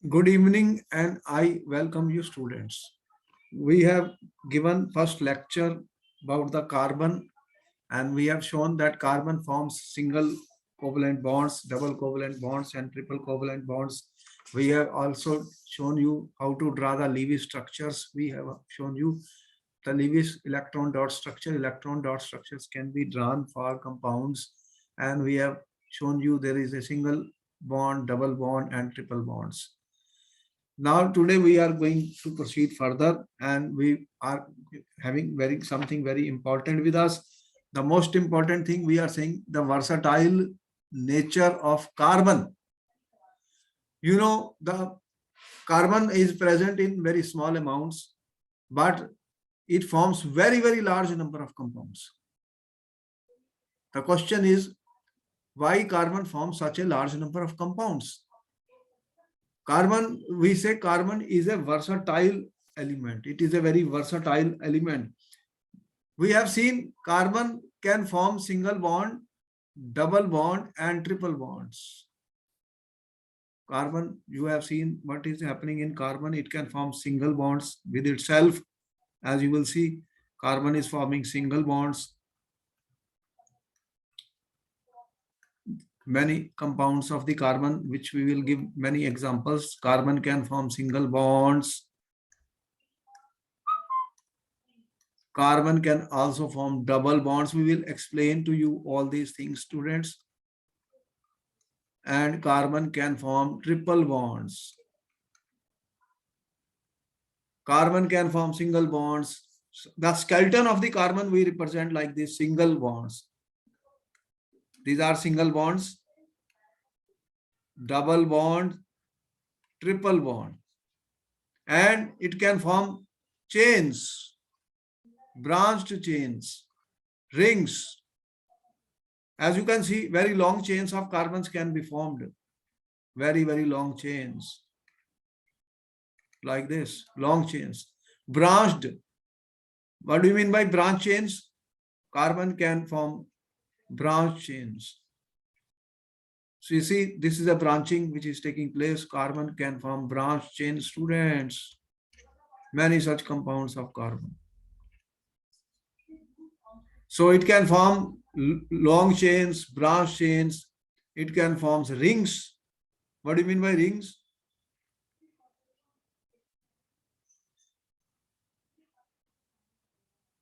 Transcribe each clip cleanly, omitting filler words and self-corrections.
Good evening, and I welcome you, students. We have given first lecture about the carbon, and we have shown that carbon forms single covalent bonds, double covalent bonds, and triple covalent bonds. We have also shown you how to draw the Lewis structures. We have shown you the Lewis electron dot structure. Electron dot structures can be drawn for compounds, and we have shown you there is a single bond, double bond, and triple bonds. Now today we are going to proceed further, and we are having something very important with us. The most important thing we are saying, the versatile nature of carbon. You know, the carbon is present in very small amounts, but it forms very large number of compounds. The question is, why carbon forms such a large number of compounds? Carbon, we say carbon is a versatile element. It is a very versatile element. We have seen carbon can form single bond, double bond, and triple bonds. Carbon, you have seen what is happening in carbon. It can form single bonds with itself. As you will see, carbon is forming single bonds. Many compounds of the carbon, which we will give many examples. Carbon can form single bonds. Carbon can also form double bonds. We will explain to you all these things, students. And carbon can form triple bonds. Carbon can form single bonds. The skeleton of the carbon we represent like this, single bonds. These are single bonds, double bond, triple bond. And it can form chains, branched chains, rings. As you can see, very long chains of carbons can be formed. Very long chains. Like this, long chains. Branched. What do you mean by branch chains? Carbon can form branch chains. So you see, this is a branching which is taking place. Carbon can form branch chain, students. Many such compounds of carbon. So it can form long chains, branch chains. It can form rings. What do you mean by rings?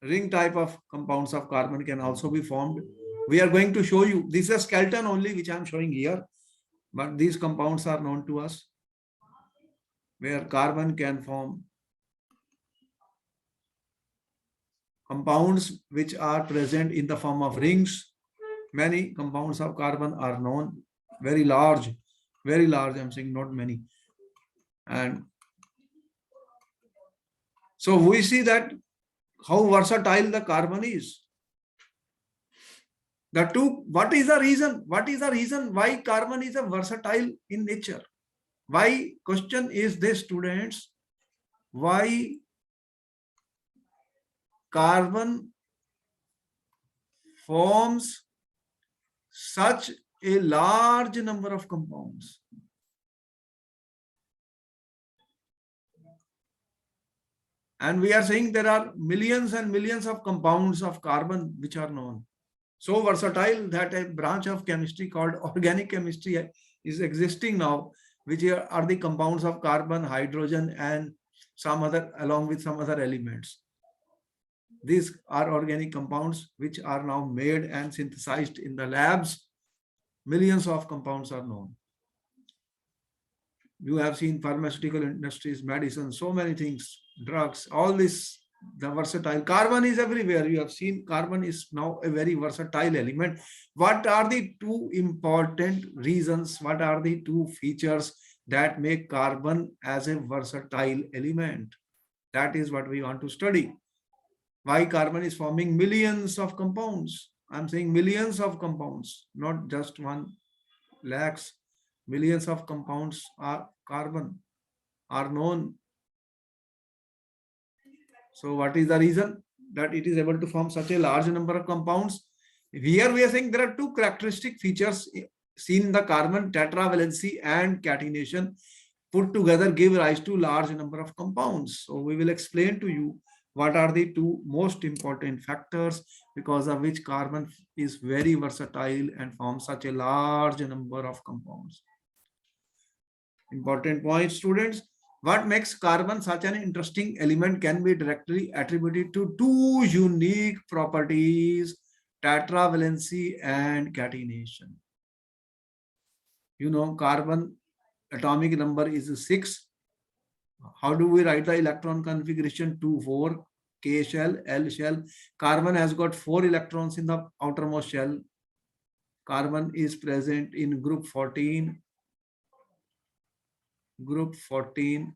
Ring type of compounds of carbon can also be formed. We are going to show you. This is a skeleton only which I am showing here. But these compounds are known to us, where carbon can form compounds which are present in the form of rings. Many compounds of carbon are known, very large, I'm saying not many. And so we see that how versatile the carbon is. What is the reason? What is the reason why carbon is a versatile in nature? Why? Question is this, students. Why carbon forms such a large number of compounds? And we are saying there are millions and millions of compounds of carbon which are known. So versatile that a branch of chemistry called organic chemistry is existing now, which are the compounds of carbon, hydrogen, and some other, along with some other elements. These are organic compounds which are now made and synthesized in the labs. Millions of compounds are known. You have seen pharmaceutical industries, medicine, so many things, drugs, all this, the versatile. Carbon is everywhere. You have seen carbon is now a very versatile element. What are the two important reasons? What are the two features that make carbon as a versatile element? That is what we want to study. Why carbon is forming millions of compounds? I'm saying millions of compounds, not just 1 lakhs. Millions of compounds are carbon are known. So what is the reason that it is able to form such a large number of compounds? Here we are saying there are two characteristic features seen in the carbon: tetravalency and catenation. put together give rise to large number of compounds. So we will explain to you what are the two most important factors because of which carbon is very versatile and forms such a large number of compounds. Important point, students. What makes carbon such an interesting element can be directly attributed to two unique properties, tetravalency and catenation. You know, carbon atomic number is 6. How do we write the electron configuration? 2, 4, K shell, L shell. Carbon has got 4 electrons in the outermost shell. Carbon is present in group 14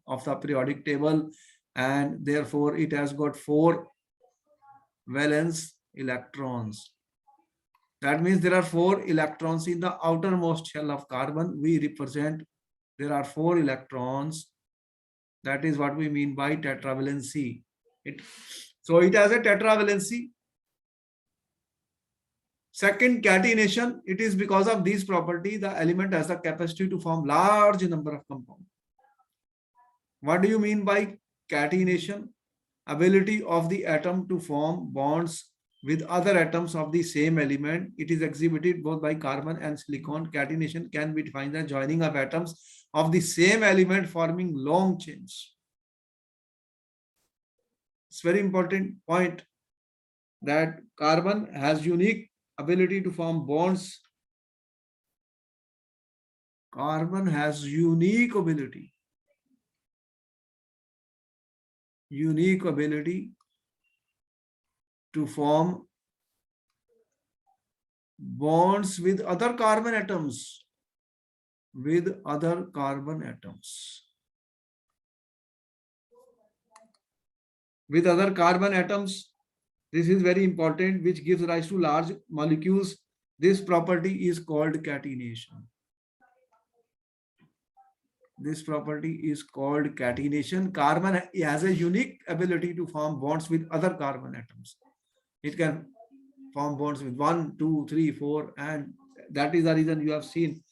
of the periodic table, and therefore it has got 4 valence electrons. That means there are 4 electrons in the outermost shell of carbon. We represent there are 4 electrons. That is what we mean by tetravalency. So it has a tetravalency. Second, catenation. It is because of this property the element has the capacity to form large number of compounds. What do you mean by catenation? Ability of the atom to form bonds with other atoms of the same element. It is exhibited both by carbon and silicon. Catenation can be defined as joining of atoms of the same element forming long chains. It's very important point that carbon has unique ability to form bonds. Carbon has unique ability to form bonds with other carbon atoms. This is very important, which gives rise to large molecules. This property is called catenation. Carbon has a unique ability to form bonds with other carbon atoms. It can form bonds with 1, 2, 3, 4, and that is the reason you have seen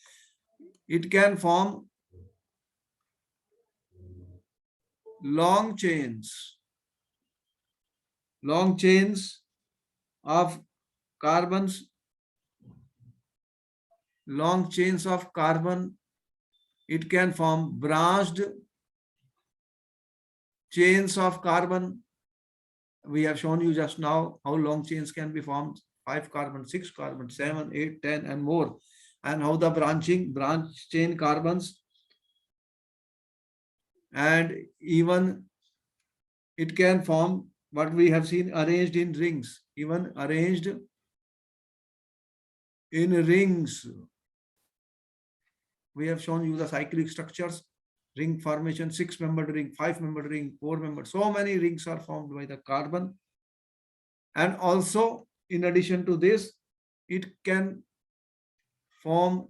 it can form long chains of carbons, It can form branched chains of carbon. We have shown you just now how long chains can be formed: 5 carbon, 6 carbon, 7, 8, 10, and more, and how the branch chain carbons, and even it can form what we have seen arranged in rings, even arranged in rings. We have shown you the cyclic structures, ring formation, 6-membered ring, 5-membered ring, 4-membered. So many rings are formed by the carbon. And also, in addition to this, it can form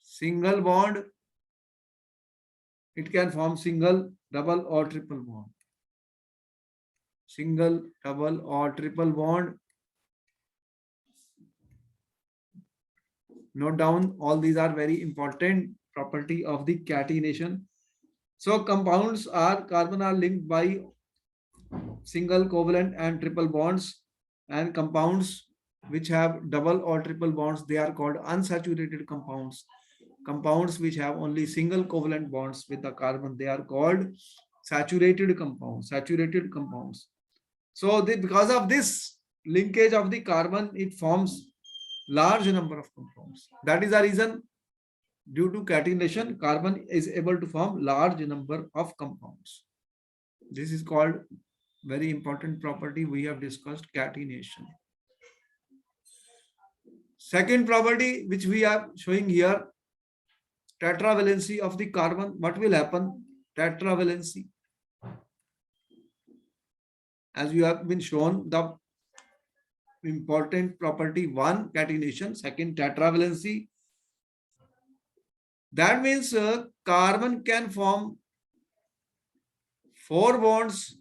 single bond. It can form single, double, or triple bond. Single, double, or triple bond. Note down, all these are very important property of the catenation. So compounds are, carbon are linked by single, covalent, and triple bonds, and compounds which have double or triple bonds, they are called unsaturated compounds. Compounds which have only single covalent bonds with the carbon, they are called saturated compounds. So because of this linkage of the carbon, it forms large number of compounds. That is the reason, due to catenation, carbon is able to form large number of compounds. This is called very important property we have discussed, catenation. Second property which we are showing here, tetravalency of the carbon. What will happen? Tetravalency, as you have been shown, the important property: 1, catenation; 2, tetravalency. That means carbon can form 4 bonds,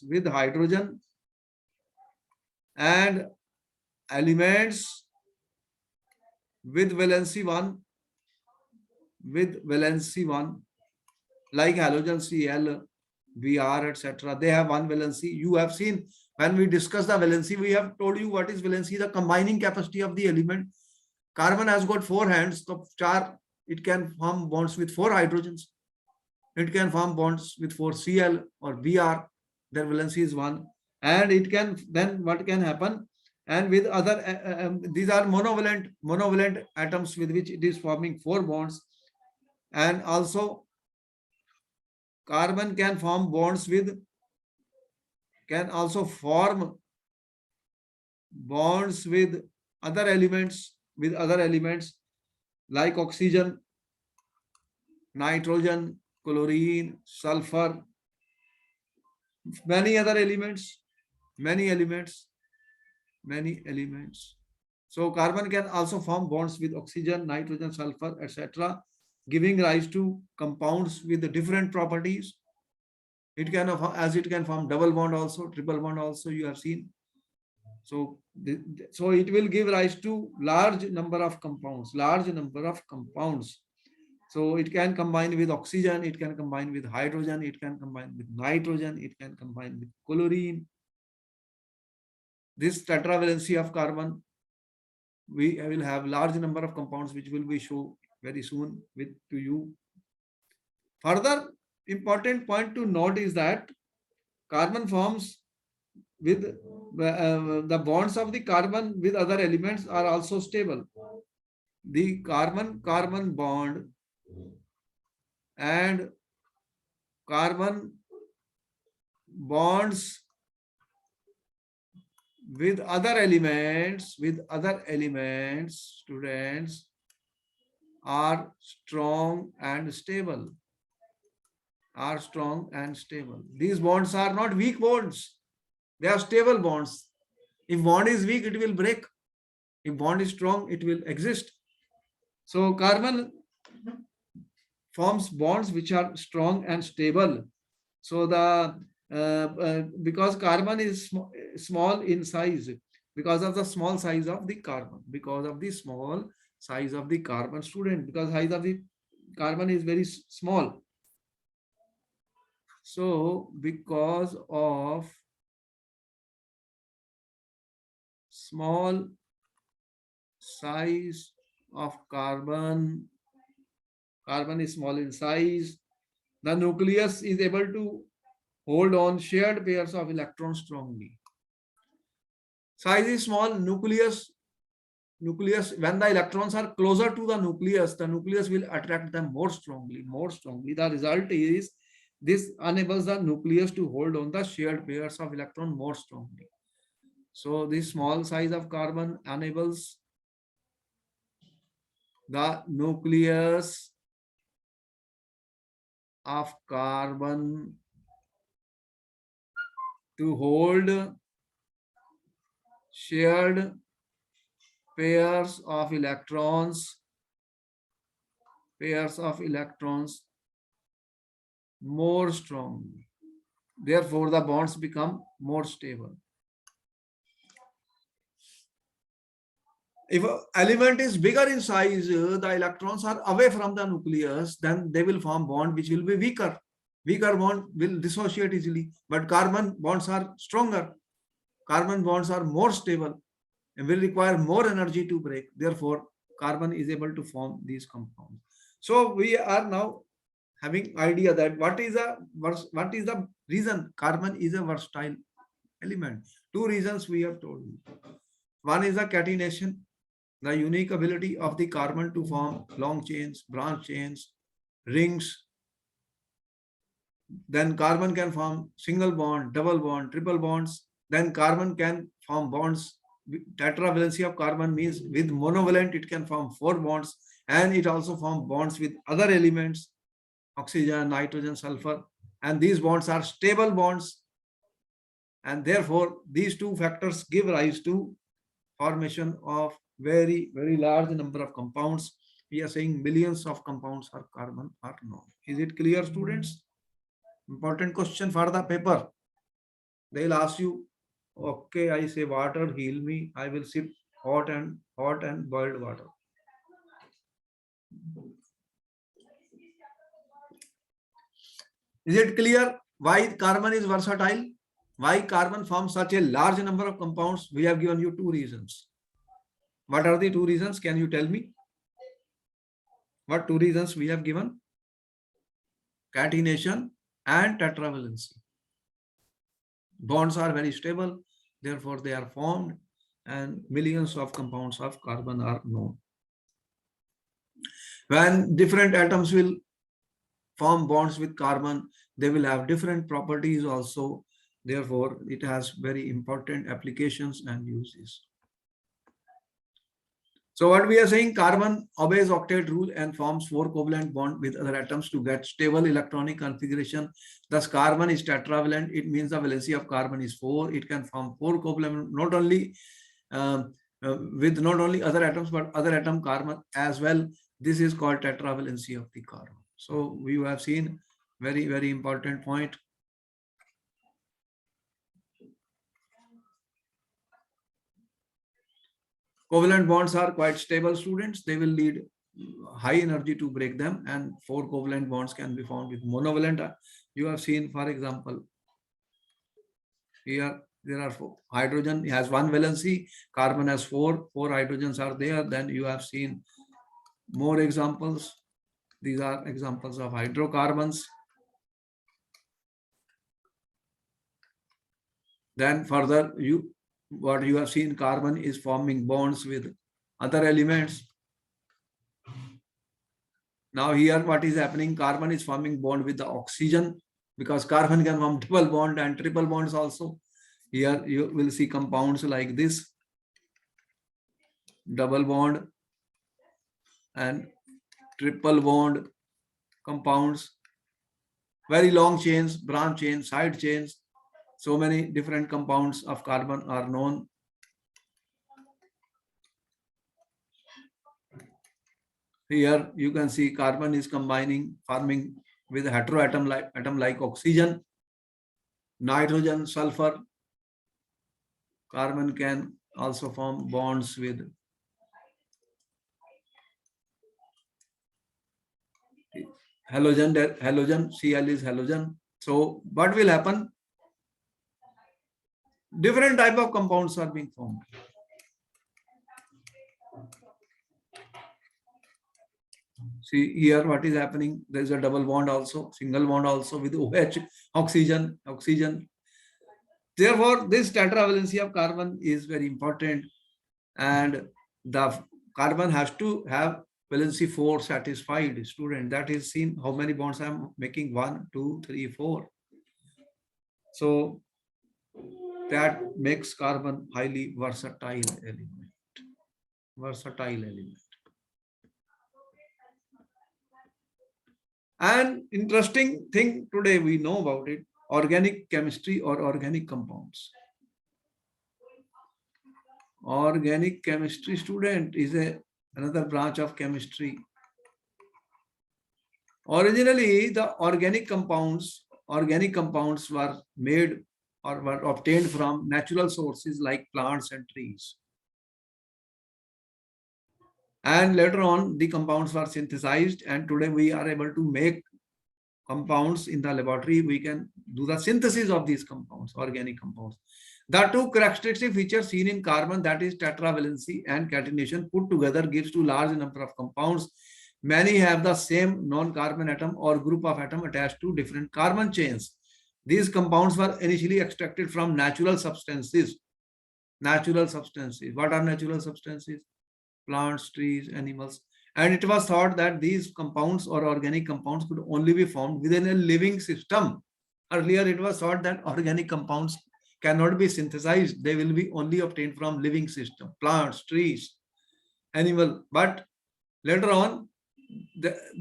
with hydrogen, and elements with valency 1, like halogen Cl, Br, etc. They have one valency. You have seen when we discuss the valency, we have told you what is valency, the combining capacity of the element. Carbon has got 4 hands, so char, it can form bonds with 4 hydrogens. It can form bonds with 4 Cl or Br. Their valency is 1. And it can, then what can happen? And with other, these are monovalent atoms with which it is forming 4 bonds. And also carbon can form bonds with, can also form bonds with other elements, like oxygen, nitrogen, chlorine, sulfur, many other elements, many elements. So carbon can also form bonds with oxygen, nitrogen, sulfur, etc., giving rise to compounds with different properties. It can, as it can form double bond also, triple bond also, you have seen. So, so it will give rise to large number of compounds. So it can combine with oxygen, it can combine with hydrogen, it can combine with nitrogen, it can combine with chlorine. This tetravalency of carbon, we will have large number of compounds, which will be shown very soon to you. Further important point to note is that carbon forms with the bonds of the carbon with other elements are also stable. The carbon bond and carbon bonds with other elements, students, are strong and stable. These bonds are not weak bonds. They are stable bonds. If bond is weak, it will break. If bond is strong, it will exist. So carbon forms bonds which are strong and stable. So the because carbon is small in size, because of the small size of the carbon, student, because size of the carbon is very small. So because of small size of carbon is small in size, the nucleus is able to hold on shared pairs of electrons strongly. Size is small, nucleus, when the electrons are closer to the nucleus will attract them more strongly. The result is this enables the nucleus to hold on the shared pairs of electron more strongly. So this small size of carbon enables the nucleus of carbon to hold shared pairs of electrons more strongly. Therefore, the bonds become more stable. If an element is bigger in size, the electrons are away from the nucleus, then they will form bond which will be weaker. Weaker bond will dissociate easily, but carbon bonds are stronger. Carbon bonds are more stable and will require more energy to break. Therefore, carbon is able to form these compounds. So we are now having idea that what is the reason carbon is a versatile element. 2 reasons we have told you. One is the catenation, the unique ability of the carbon to form long chains, branch chains, rings. Then carbon can form single bond, double bond, triple bonds. Then carbon can form bonds. Tetravalency of carbon means with monovalent it can form 4 bonds, and it also forms bonds with other elements, oxygen, nitrogen, sulfur, and these bonds are stable bonds, and therefore these 2 factors give rise to formation of very large number of compounds. We are saying millions of compounds are carbon are known. Is it clear, students? Important question for the paper. They'll ask you, okay, I say water, heal me. I will sip hot and boiled water. Is it clear why carbon is versatile? Why carbon forms such a large number of compounds? We have given you two reasons. What are the two reasons? Can you tell me? What two reasons we have given? Catenation and tetravalency. Bonds are very stable, therefore they are formed, and millions of compounds of carbon are known. When different atoms will form bonds with carbon, they will have different properties also. Therefore, it has very important applications and uses. So what we are saying, carbon obeys octet rule and forms 4 covalent bond with other atoms to get stable electronic configuration. Thus, carbon is tetravalent. It means the valency of carbon is 4. It can form 4 covalent, not only with not only other atoms, but other atom carbon as well. This is called tetravalency of the carbon. So we have seen very, very important point. Covalent bonds are quite stable, students. They will need high energy to break them, and 4 covalent bonds can be found with monovalent. You have seen, for example, here there are 4. Hydrogen has 1 valency, carbon has 4 hydrogens are there. Then you have seen more examples. These are examples of hydrocarbons. Then further, what you have seen, carbon is forming bonds with other elements. Now here what is happening, carbon is forming bond with the oxygen, because carbon can form double bond and triple bonds also. Here you will see compounds like this, double bond and triple bond compounds, very long chains, branch chains, side chains. So many different compounds of carbon are known. Here you can see carbon is combining, forming with heteroatom like oxygen, nitrogen, sulfur. Carbon can also form bonds with halogen, Cl is halogen. So what will happen? Different type of compounds are being formed. See here what is happening. There is a double bond also, single bond also with OH, oxygen. Therefore, this tetravalency of carbon is very important, and the carbon has to have valency 4 satisfied, student. That is seen how many bonds I am making, 1, 2, 3, 4. So that makes carbon highly versatile element. And interesting thing today we know about it, organic chemistry or organic compounds. Organic chemistry, student, is another branch of chemistry. Originally, the organic compounds were made or were obtained from natural sources like plants and trees. And later on, the compounds were synthesized, and today we are able to make compounds in the laboratory. We can do the synthesis of these compounds, organic compounds. The two characteristic features seen in carbon, that is tetravalency and catenation, put together gives to large number of compounds. Many have the same non-carbon atom or group of atom attached to different carbon chains. These compounds were initially extracted from natural substances. Natural substances. What are natural substances? Plants, trees, animals. And it was thought that these compounds or organic compounds could only be formed within a living system. Earlier, it was thought that organic compounds cannot be synthesized. They will be only obtained from living system, plants, trees, animal. But later on,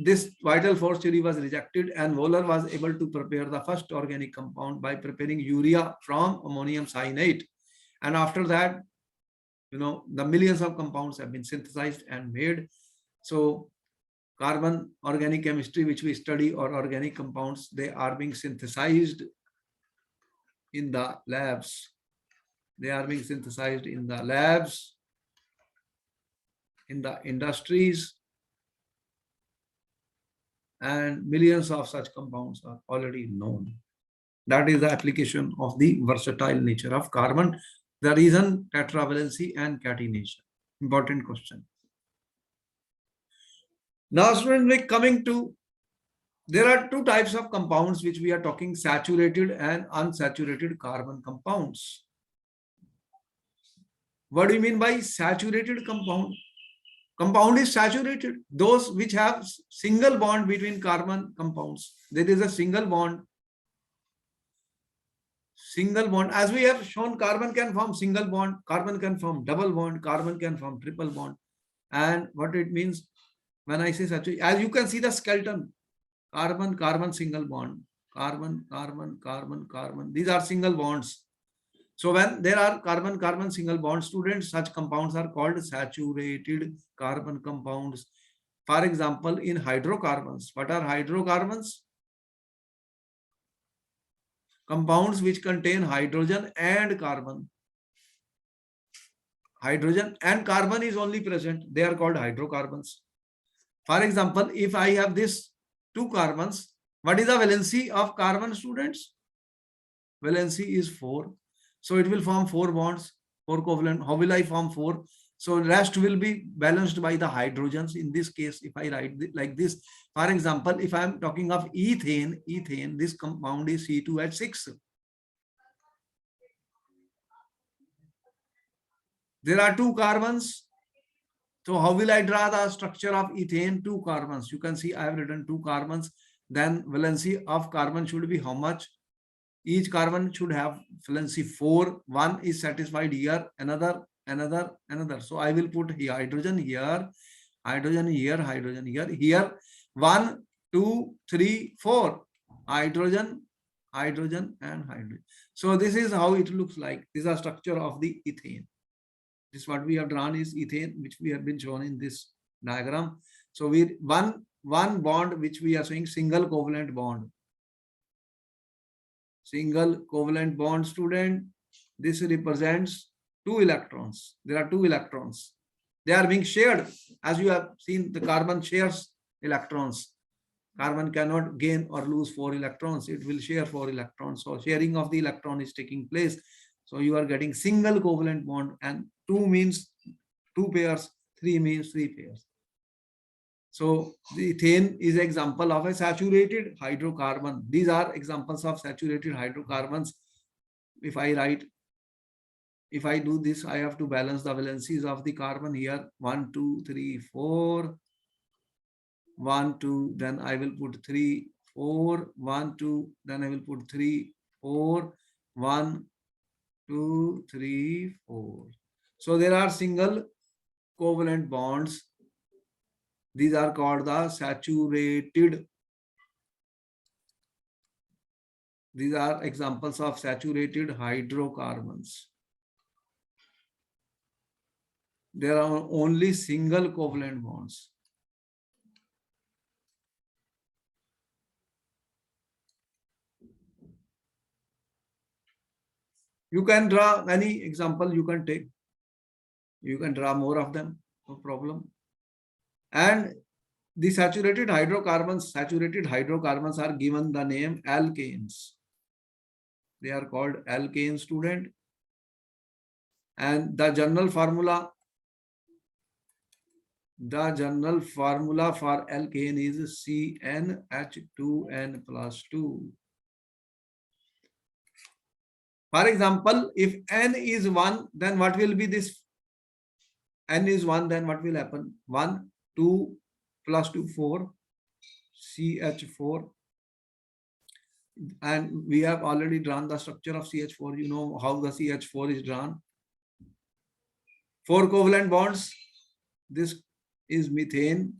this vital force theory was rejected, and Wohler was able to prepare the first organic compound by preparing urea from ammonium cyanate. And after that, the millions of compounds have been synthesized and made. So carbon, organic chemistry, which we study, or organic compounds, they are being synthesized in the labs. They are being synthesized in the labs, in the industries, and millions of such compounds are already known. That is the application of the versatile nature of carbon, the reason tetravalency and catenation. Important question. Now, students, we're coming to, there are two types of compounds which we are talking, saturated and unsaturated carbon compounds. What do you mean by saturated compound? Compound is saturated. Those which have single bond between carbon compounds. There is a single bond. Single bond. As we have shown, carbon can form single bond, carbon can form double bond, carbon can form triple bond. And what it means when I say saturated, as you can see the skeleton, carbon, carbon, single bond, carbon, carbon, carbon, carbon. These are single bonds. So when there are carbon, carbon, single bond, students, such compounds are called saturated carbon compounds. For example, in hydrocarbons, what are hydrocarbons? Compounds which contain hydrogen and carbon. Hydrogen and carbon is only present. They are called hydrocarbons. For example, if I have this two carbons, what is the valency of carbon, students? Valency is 4. So it will form 4 bonds, 4 covalent. How will I form 4? So rest will be balanced by the hydrogens. In this case, if I write like this, for example, if I am talking of ethane, this compound is C2H6. There are 2 carbons. So how will I draw the structure of ethane? 2 carbons. You can see I have written 2 carbons. Then valency of carbon should be how much? Each carbon should have valency 4. One is satisfied here, another. So I will put here hydrogen here, hydrogen here, hydrogen here. Here 1, 2, 3, 4. Hydrogen, hydrogen, and hydrogen. So this is how it looks like. This is the structure of the ethane. This what we have drawn is ethane, which we have been shown in this diagram. So we one bond which we are saying single covalent bond. Single covalent bond, student. This represents 2 electrons. There are 2 electrons. They are being shared. As you have seen, the carbon shares electrons. Carbon cannot gain or lose 4 electrons. It will share 4 electrons. So sharing of the electron is taking place. So you are getting single covalent bond, and 2 means 2 pairs, 3 means 3 pairs. So the ethane is an example of a saturated hydrocarbon. These are examples of saturated hydrocarbons. If I write, if I do this, I have to balance the valencies of the carbon here. 1, 2, 3, 4. 1, 2, then I will put 3, 4. 1, 2, then I will put 3, 4. 1, 2, 3, 4. So there are single covalent bonds. These are called the saturated. These are examples of saturated hydrocarbons. There are only single covalent bonds. You can draw any example you can take. You can draw more of them, no problem. And the saturated hydrocarbons are given the name alkanes. They are called alkane, student. And the general formula for alkane is CnH2n plus 2. For example, if N is 1, then what will be this? N is 1, then what will happen? 1, 2 plus 2, 4, CH4. And we have already drawn the structure of CH4. You know how the CH4 is drawn. 4 covalent bonds. This is methane.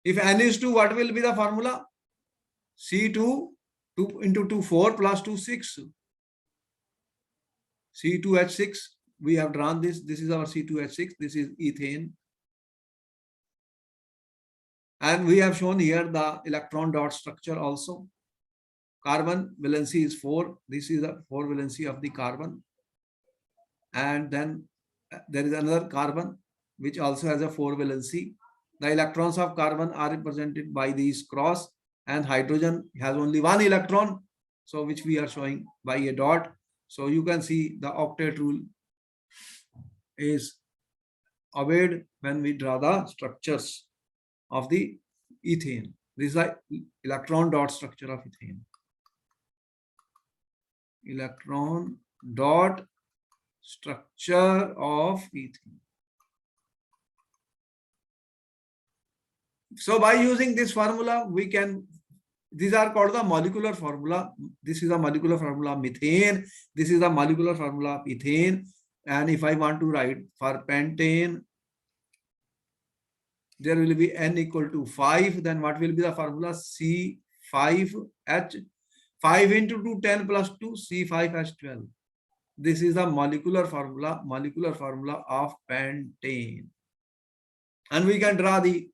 If N is 2, what will be the formula? C2, 2 into 2, 4 plus 2, 6. C2H6. We have drawn this. This is our C2H6. This is ethane. And we have shown here the electron dot structure also. Carbon valency is 4. This is the 4 valency of the carbon. And then there is another carbon which also has a 4 valency. The electrons of carbon are represented by these cross, and hydrogen has only one electron, so which we are showing by a dot. So you can see the octet rule is obeyed when we draw the structures of the ethane. This is the electron dot structure of ethane. Electron dot structure of ethane. So by using this formula, we can, these are called the molecular formula. This is the molecular formula of methane. This is the molecular formula of ethane. And if I want to write for pentane, there will be N equal to 5. Then what will be the formula? C5H. 5 into 2, 10 plus 2, C5H12. This is the molecular formula of pentane. And we can draw the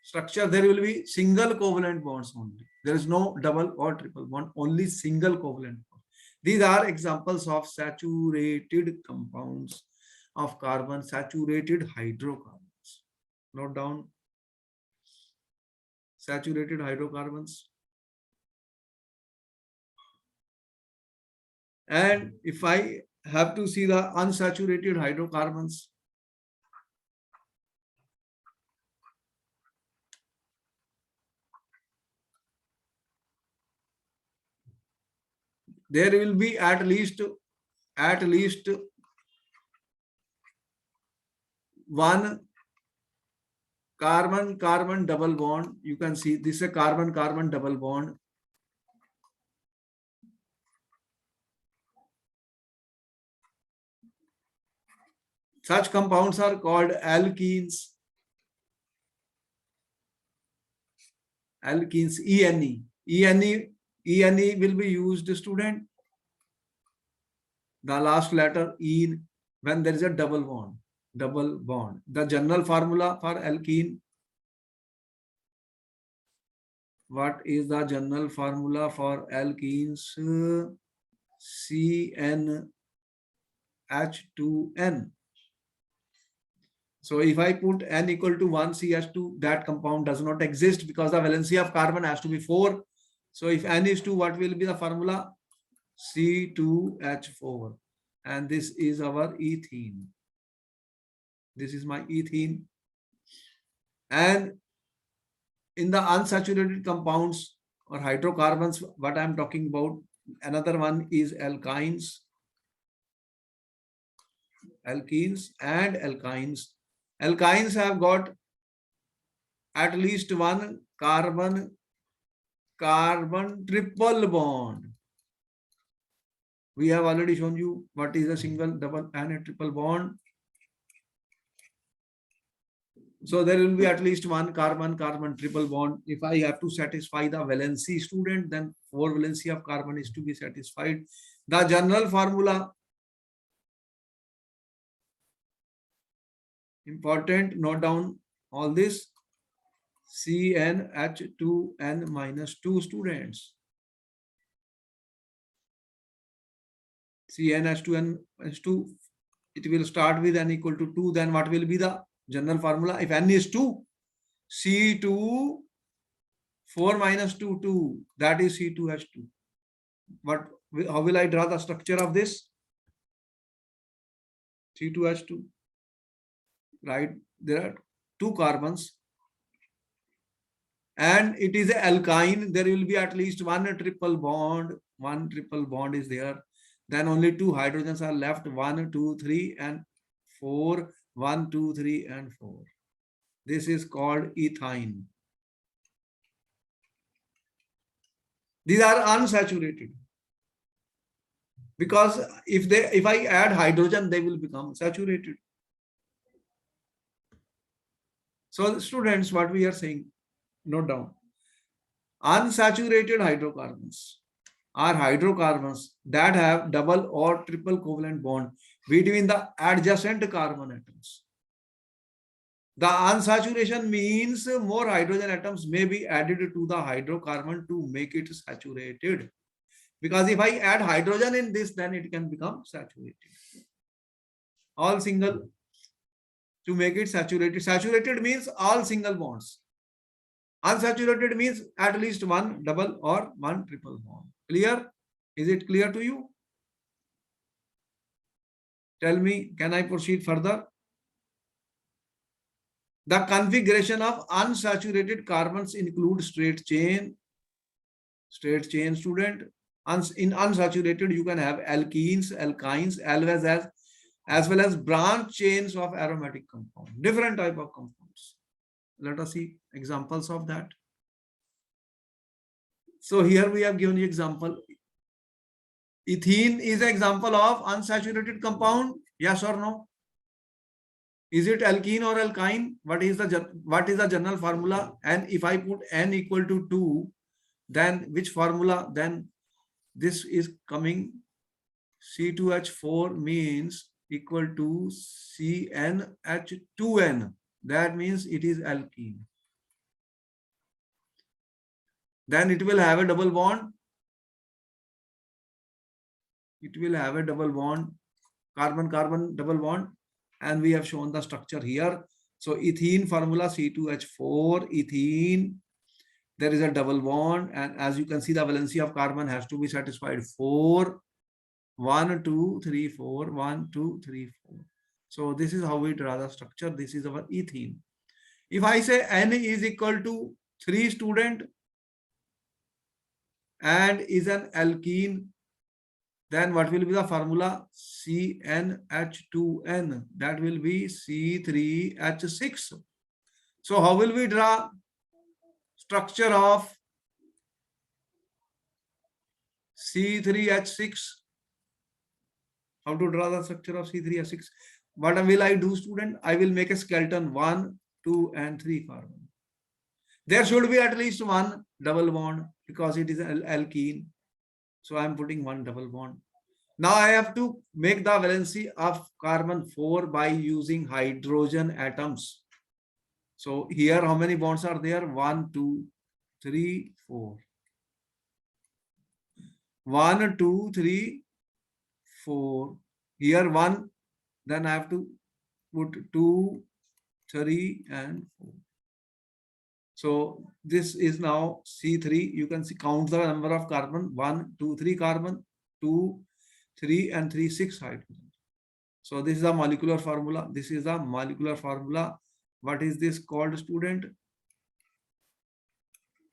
structure. There will be single covalent bonds only. There is no double or triple bond, only single covalent bond. These are examples of saturated compounds of carbon, saturated hydrocarbons. Note down saturated hydrocarbons. And if I have to see the unsaturated hydrocarbons, there will be at least one carbon double bond. You can see this is a carbon double bond. Such compounds are called alkenes. Alkenes, ENE will be used, student. The last letter E when there is a double bond. The general formula for alkene. What is the general formula for alkenes? CnH2n. So if I put N equal to 1 CH2, that compound does not exist because the valency of carbon has to be 4. So if N is 2, what will be the formula? C2H4. And this is our ethene. This is my ethene. And in the unsaturated compounds or hydrocarbons, what I am talking about, another one is alkynes. Alkenes and alkynes. Alkynes have got at least one carbon triple bond. We have already shown you what is a single, double and a triple bond. So there will be at least one carbon triple bond. If I have to satisfy the valency, student, then 4 valency of carbon is to be satisfied. The general formula, important, note down all this. CnH2n minus 2, students. CnH2n minus 2, it will start with N equal to 2. Then what will be the general formula? If N is 2, C2, 4 minus 2, 2. That is C2H2. How will I draw the structure of this? C2H2. Right? There are 2 carbons. And it is an alkyne. There will be at least one triple bond. One triple bond is there. Then only 2 hydrogens are left. 1, 2, 3 and 4. 1, 2, 3 and 4. This is called ethyne. These are unsaturated. Because if I add hydrogen, they will become saturated. So students, what we are saying, note down. Unsaturated hydrocarbons are hydrocarbons that have double or triple covalent bond between the adjacent carbon atoms. The unsaturation means more hydrogen atoms may be added to the hydrocarbon to make it saturated. Because if I add hydrogen in this, then it can become saturated. All single to make it saturated. Saturated means all single bonds. Unsaturated means at least one double or one triple bond. Clear? Is it clear to you? Tell me, can I proceed further? The configuration of unsaturated carbons include straight chain, student. In unsaturated, you can have alkenes, alkynes, as well as branch chains of aromatic compound, different type of compounds. Let us see examples of that. So here we have given you example. Ethene is an example of unsaturated compound. Yes or no? Is it alkene or alkyne? What is the general formula? And if I put n equal to 2, then which formula? Then this is coming C2H4 means equal to CnH2n. That means it is alkene. Then it will have a double bond. It will have a double bond, carbon-carbon double bond. And we have shown the structure here. So ethene formula C2H4, ethene. There is a double bond. And as you can see, the valency of carbon has to be satisfied 4. 1, 2, 3, 4, 1, 2, 3, 4. So this is how we draw the structure. This is our ethene. If I say N is equal to 3 student and is an alkene, then what will be the formula? CnH2n. That will be C3H6. So how will we draw structure of C3H6? How to draw the structure of C3H6? What will I do, student? I will make a skeleton 1, 2, and 3 carbon. There should be at least one double bond because it is an alkene. So I am putting one double bond. Now I have to make the valency of carbon 4 by using hydrogen atoms. So here how many bonds are there? 1, 2, 3, 4. 1, 2, 3, 4. Here 1. Then I have to put 2, 3, and 4. So this is now C3. You can see, count the number of carbon. 1, 2, 3 carbon, 2, 3, and 3, 6 hydrogen. So this is the molecular formula. This is the molecular formula. What is this called, student?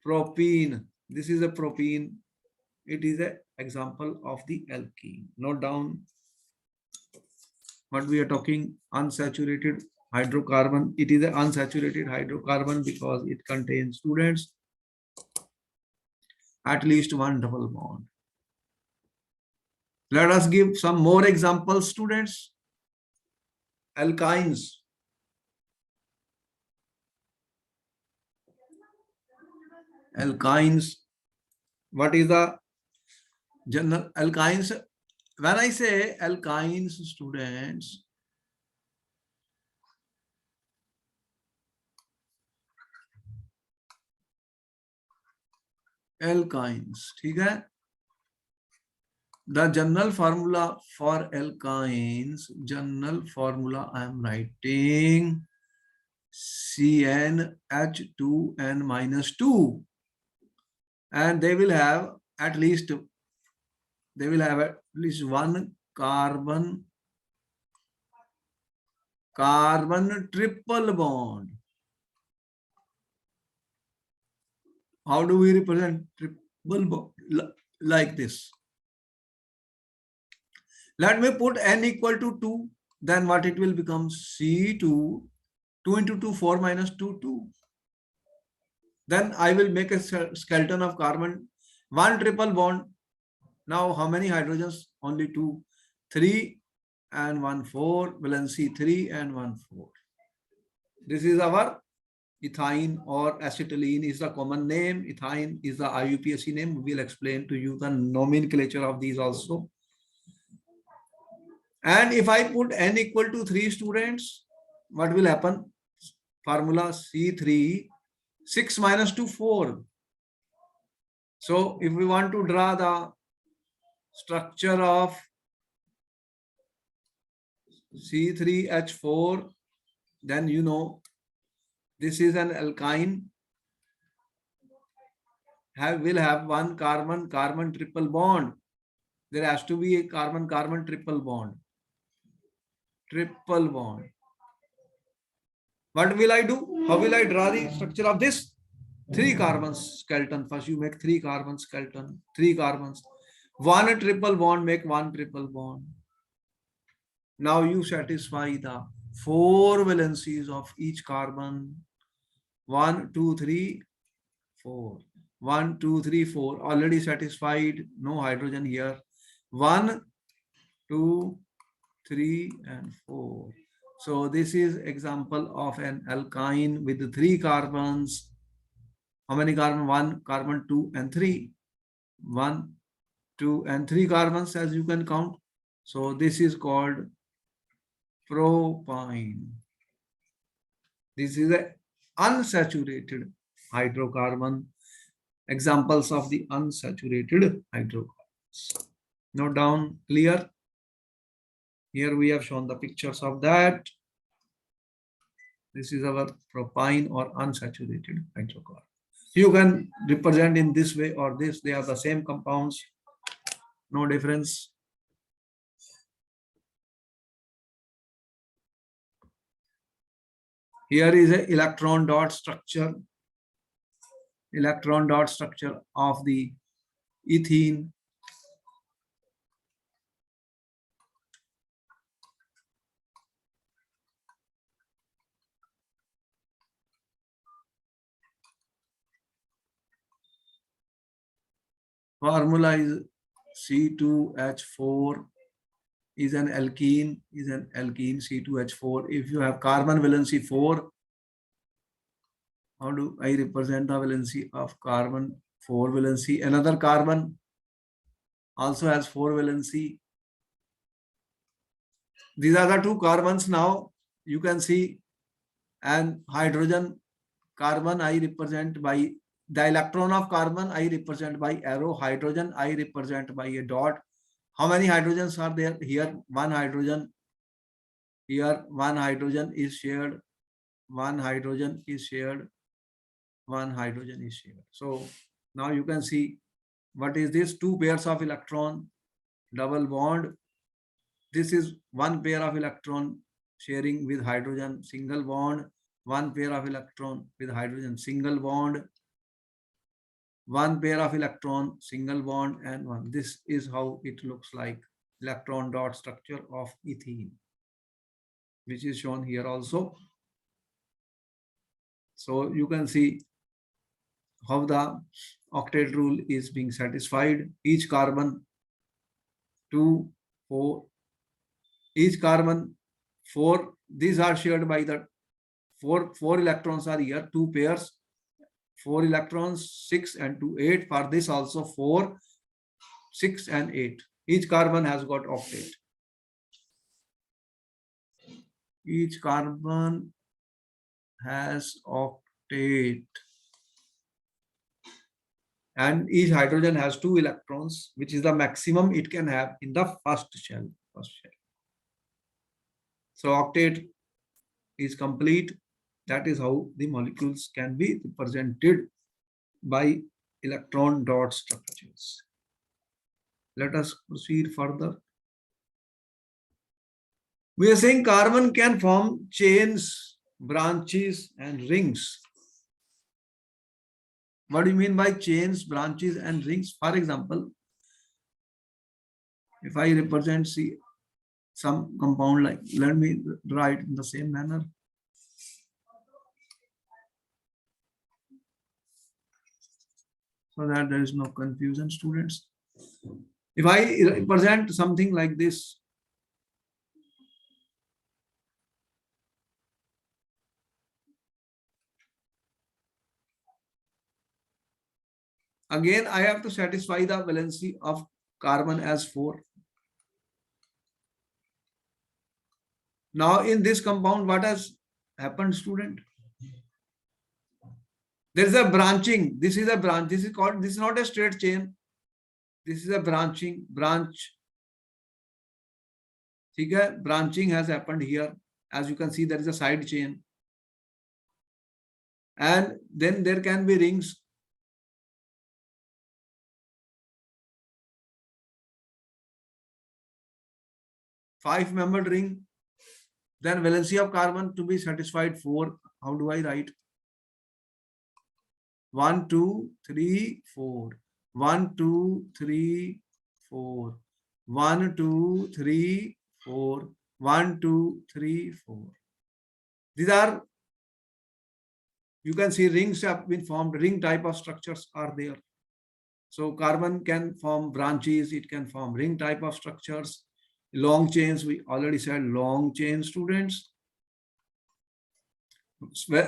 Propene. This is a propene. It is an example of the alkene. Note down what we are talking. Unsaturated hydrocarbon. It is an unsaturated hydrocarbon because it contains, students, at least one double bond. Let us give some more examples, students. Alkynes. Alkynes. What is the general alkynes? When I say alkynes, students, alkynes, ठीक है? The general formula for alkynes, general formula I am writing CnH2n minus 2, and they will have at least one carbon triple bond. How do we represent triple bond? Like this. Let me put n equal to 2. Then what it will become? C2, 2 into 2, 4 minus 2, 2. Then I will make a skeleton of carbon, one triple bond. Now how many hydrogens? Only 2. 3 and 1, 4. Valency 3 and 1, 4. This is our ethine, or acetylene is the common name. Ethine is the IUPAC name. We will explain to you the nomenclature of these also. And if I put n equal to 3, students, what will happen? Formula C3, 6 minus 2, 4. So if we want to draw the structure of C3H4, then you know this is an alkyne, will have one carbon triple bond. There has to be a carbon triple bond. Triple bond. What will I do? How will I draw the structure of this? 3 carbon skeleton. First you make 3 carbon skeleton, 3 carbons. One triple bond, make one triple bond. Now you satisfy the 4 valencies of each carbon. 1, 2, 3, 4. 1, 2, 3, 4. Already satisfied. No hydrogen here. 1, 2, 3, and 4. So this is example of an alkyne with 3 carbons. How many carbon? 1, carbon 2, and 3. 1, 2, and 3 carbons as you can count. So this is called propyne. This is a unsaturated hydrocarbon. Examples of the unsaturated hydrocarbons. Note down, clear? Here we have shown the pictures of that. This is our propyne or unsaturated hydrocarbon. You can represent in this way or this. They are the same compounds. No difference. Here is an electron dot structure. Electron dot structure of the ethene. Formula is C2H4 is an alkene, C2H4. If you have carbon valency 4, how do I represent the valency of carbon? 4 valency. Another carbon also has 4 valency. These are the 2 carbons now. You can see, and hydrogen carbon I represent by the electron of carbon I represent by arrow. Hydrogen I represent by a dot. How many hydrogens are there? Here 1 hydrogen. Here 1 hydrogen is shared. 1 hydrogen is shared. 1 hydrogen is shared. So now you can see what is this? 2 pairs of electron, double bond. This is 1 pair of electron sharing with hydrogen, single bond. 1 pair of electron with hydrogen, single bond. 1 pair of electron, single bond, and 1. This is how it looks like. Electron dot structure of ethene, which is shown here also. So you can see how the octet rule is being satisfied. Each carbon 2, 4. Each carbon 4. These are shared by the 4 electrons are here, 2 pairs. 4 electrons, 6 and 2, 8. For this also 4, 6 and 8. Each carbon has got octet. Each carbon has octet. And each hydrogen has 2 electrons, which is the maximum it can have in the first shell. So octet is complete. That is how the molecules can be represented by electron dot structures. Let us proceed further. We are saying carbon can form chains, branches, and rings. What do you mean by chains, branches, and rings? For example, if I represent some compound, like, let me write in the same manner. So that there is no confusion, students. If I represent something like this, again I have to satisfy the valency of carbon as 4. Now in this compound, what has happened, student? There is a branching. This is a branch. This is called, this is not a straight chain. This is a branching, branch. Okay? Branching has happened here. As you can see, there is a side chain. And then there can be rings. Five-membered ring. Then valency of carbon to be satisfied 4. How do I write? 1, 2, 3, 4. 1, 2, 3, 4. 1, 2, 3, 4. 1, 2, 3, 4. These are, you can see rings have been formed. Ring type of structures are there. So carbon can form branches. It can form ring type of structures. Long chains, we already said long chain, students.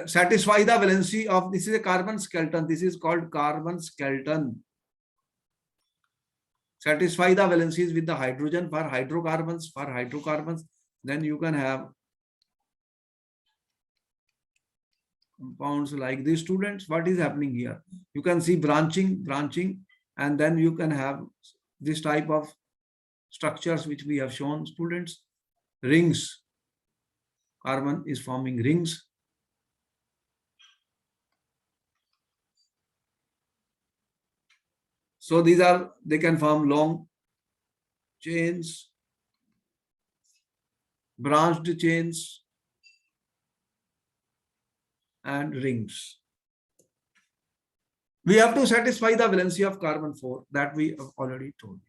Satisfy the valency of, this is a carbon skeleton. This is called carbon skeleton. Satisfy the valencies with the hydrogen for hydrocarbons. Then you can have compounds like these, students. What is happening here? You can see branching, and then you can have this type of structures which we have shown, students. Rings. Carbon is forming rings. So these are, they can form long chains, branched chains, and rings. We have to satisfy the valency of carbon 4, that we have already told.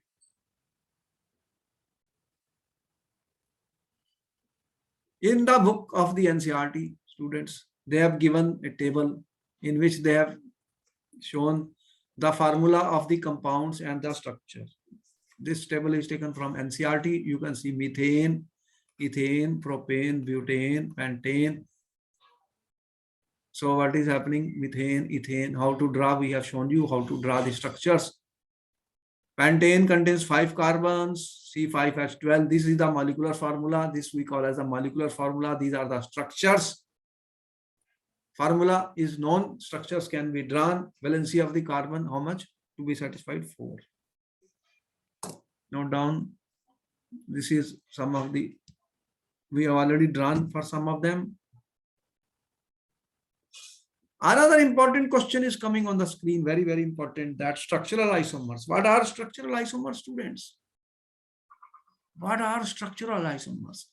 In the book of the NCERT, students, they have given a table in which they have shown the formula of the compounds and the structure. This table is taken from NCERT. You can see methane, ethane, propane, butane, pentane. So what is happening? Methane, ethane, how to draw? We have shown you how to draw the structures. Pentane contains 5 carbons, C5H12. This is the molecular formula. This we call as a molecular formula. These are the structures. Formula is known. Structures can be drawn. Valency of the carbon, how much? To be satisfied, 4. Note down. This is some of the, we have already drawn for some of them. Another important question is coming on the screen, very, very important, that structural isomers. What are structural isomers, students? What are structural isomers?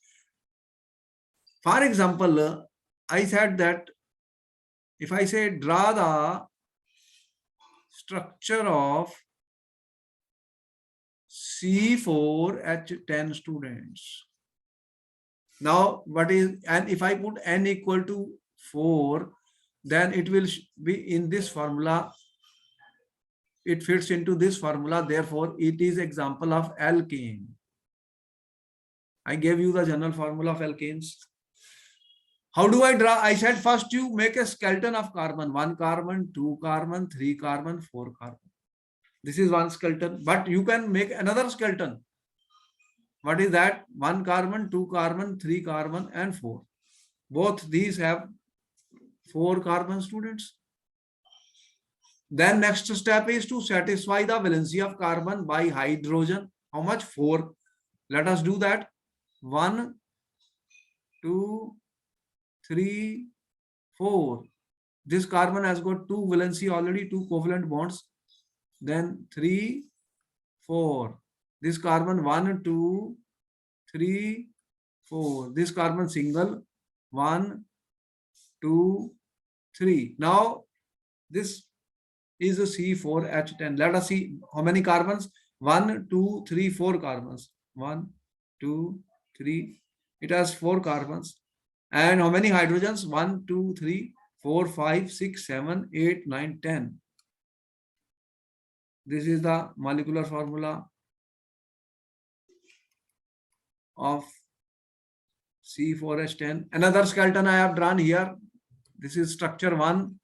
For example, I said that if I say draw the structure of C4H10, students. Now, what is, and if I put N equal to 4, then it will be in this formula. It fits into this formula. Therefore, it is example of alkane. I gave you the general formula of alkanes. How do I draw? I said first you make a skeleton of carbon. 1 carbon, 2 carbon, 3 carbon, 4 carbon. This is one skeleton. But you can make another skeleton. What is that? 1 carbon, 2 carbon, 3 carbon, and 4. Both these have 4 carbon, students. Then next step is to satisfy the valency of carbon by hydrogen. How much? 4. Let us do that. 1, 2, 3, 4. This carbon has got 2 valency already, 2 covalent bonds. Then 3, 4. This carbon 1, 2, 3, 4. This carbon single 1, 2, 3. Now this is a C4H10. Let us see how many carbons. 1, 2, 3, 4 carbons. 1, 2, 3. It has 4 carbons. And how many hydrogens? 1, 2, 3, 4, 5, 6, 7, 8, 9, 10. This is the molecular formula of C4H10. Another skeleton I have drawn here. This is structure 1.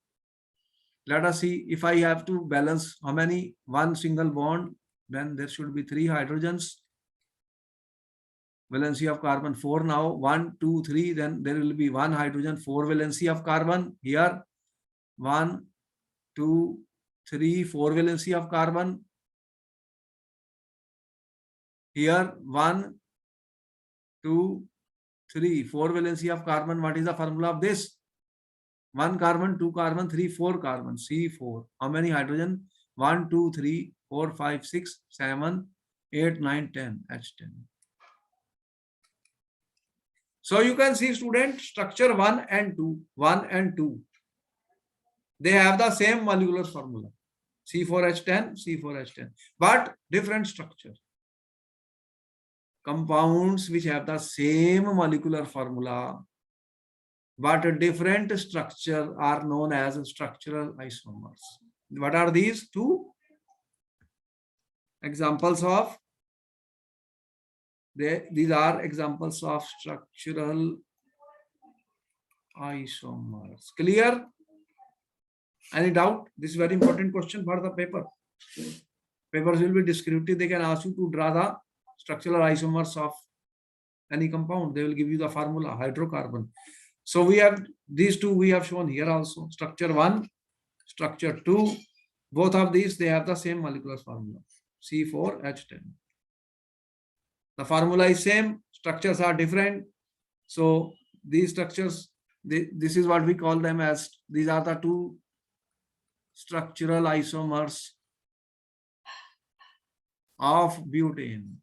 Let us see if I have to balance how many. 1 single bond, then there should be 3 hydrogens. Valency of carbon 4 now. 1, 2, 3. Then there will be 1 hydrogen, 4 valency of carbon. Here 1, 2, 3, 4 valency of carbon. Here 1, 2, 3. 4 valency of carbon. What is the formula of this? 1 carbon, 2 carbon, 3, 4 carbon. C4. How many hydrogen? 1, 2, 3, 4, 5, 6, 7, 8, 9, 10. H10. So you can see, student, structure 1 and 2. 1 and 2. They have the same molecular formula. C4H10, C4H10. But different structure. Compounds which have the same molecular formula but a different structure are known as structural isomers. What are these two examples of? These are examples of structural isomers. Clear? Any doubt? This is very important question for the paper. Papers will be descriptive. They can ask you to draw the structural isomers of any compound. They will give you the formula, hydrocarbon. So we have these two we have shown here also. Structure 1, structure 2. Both of these, they have the same molecular formula, C4H10. The formula is same, structures are different. So these structures, this is what we call them as, these are the two structural isomers of butane.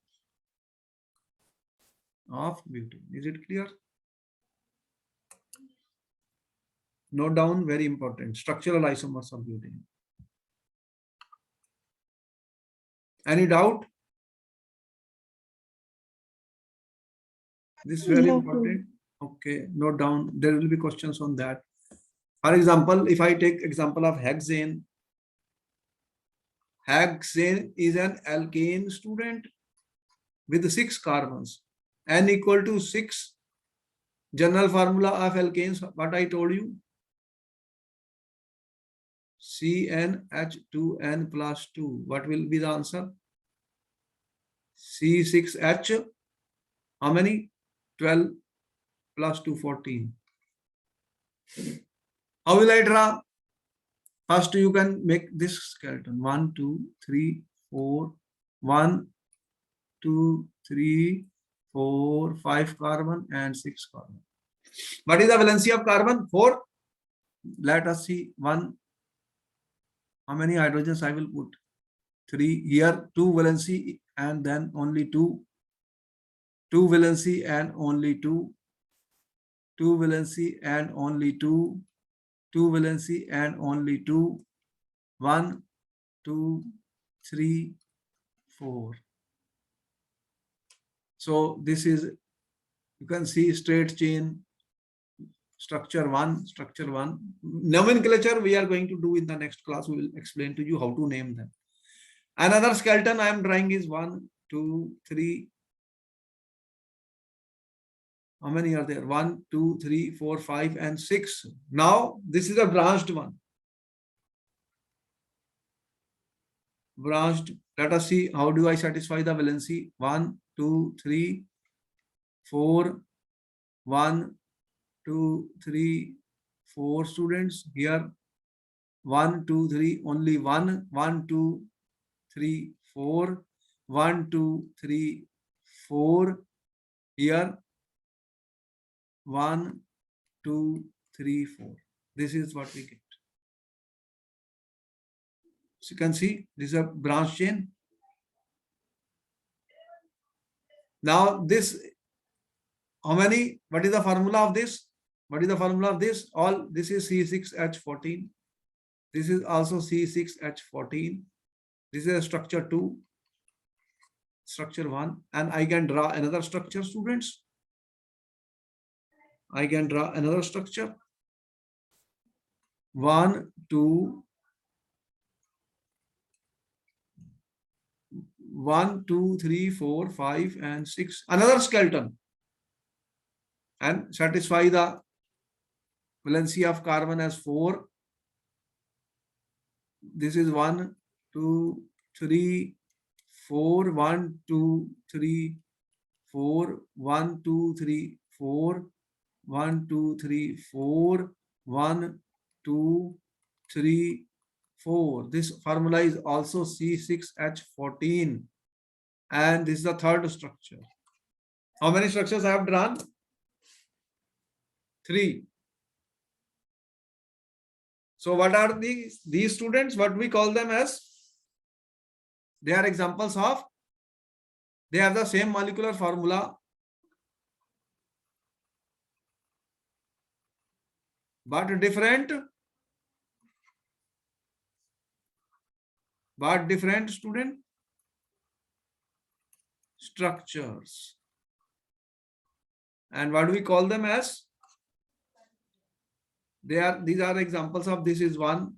Is it clear? Note down, very important, structural isomers of butane. Any doubt? This is very important. Okay, note down. There will be questions on that. For example, if I take example of hexane. Hexane is an alkane, student, with 6 carbons. N equal to 6. General formula of alkanes, what I told you? CnH2n plus 2. What will be the answer? C6H. How many? 12 plus 2, 14. How will I draw? First, you can make this skeleton. 1, 2, 3, 4. 1, 2, 3, 4, 5 carbon and 6 carbon. What is the valency of carbon? 4. Let us see. 1. How many hydrogens I will put? 3. Here 2 valency and then only 2. 2 valency and only 2. 2 valency and only 2. 2 valency and only 2. 1, 2, 3, 4. So this is, you can see straight chain, structure 1, structure 1. Nomenclature we are going to do in the next class. We will explain to you how to name them. Another skeleton I am drawing is 1, 2, 3. How many are there? 1, 2, 3, 4, 5, and 6. Now this is a branched one. Branched. Let us see how do I satisfy the valency. 1, 2, 3, 4. 1, 2, 3, 4 students here. 1, 2, 3, only 1. 1, 2, 3, 4. 1, 2, 3, 4 here. 1, 2, 3, 4. This is what we get. So you can see this is a branch chain. Now this, how many? What is the formula of this? What is the formula of this? All this is C6H14. This is also C6H14. This is a structure 2, structure 1, and I can draw another structure, students. I can draw another structure. 1, 2, 1, 2, 3, 4, 5, and 6. Another skeleton. And satisfy the valency of carbon as 4. This is 1, 2, 3, 4. 1, 2, 3, 4. 1, 2, 3, 4. 1, 2, 3, 4. 1, 2, 3, 4. This formula is also C6H14. And this is the third structure. How many structures I have drawn? 3. So what are these students? What we call them as? They are examples of, they have the same molecular formula, but different student structures. And what do we call them as? These are examples of, this is 1,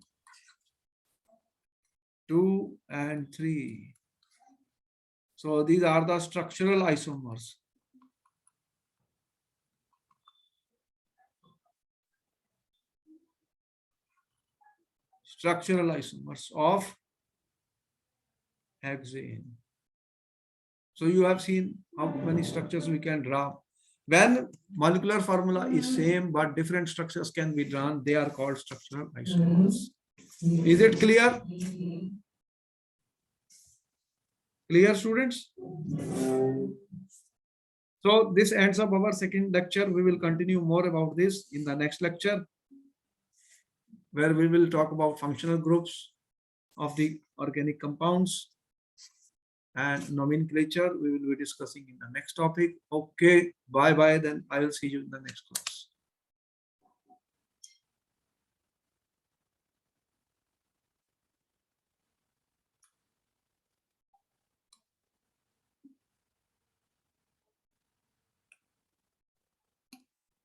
2, and 3. So these are the structural isomers. Structural isomers of hexane. So you have seen how many structures we can draw. When molecular formula is same but different structures can be drawn, they are called structural isomers. Is it clear? Clear, students? So this ends up our second lecture. We will continue more about this in the next lecture, where we will talk about functional groups of the organic compounds and nomenclature. We will be discussing in the next topic. Okay, bye bye. Then I will see you in the next class.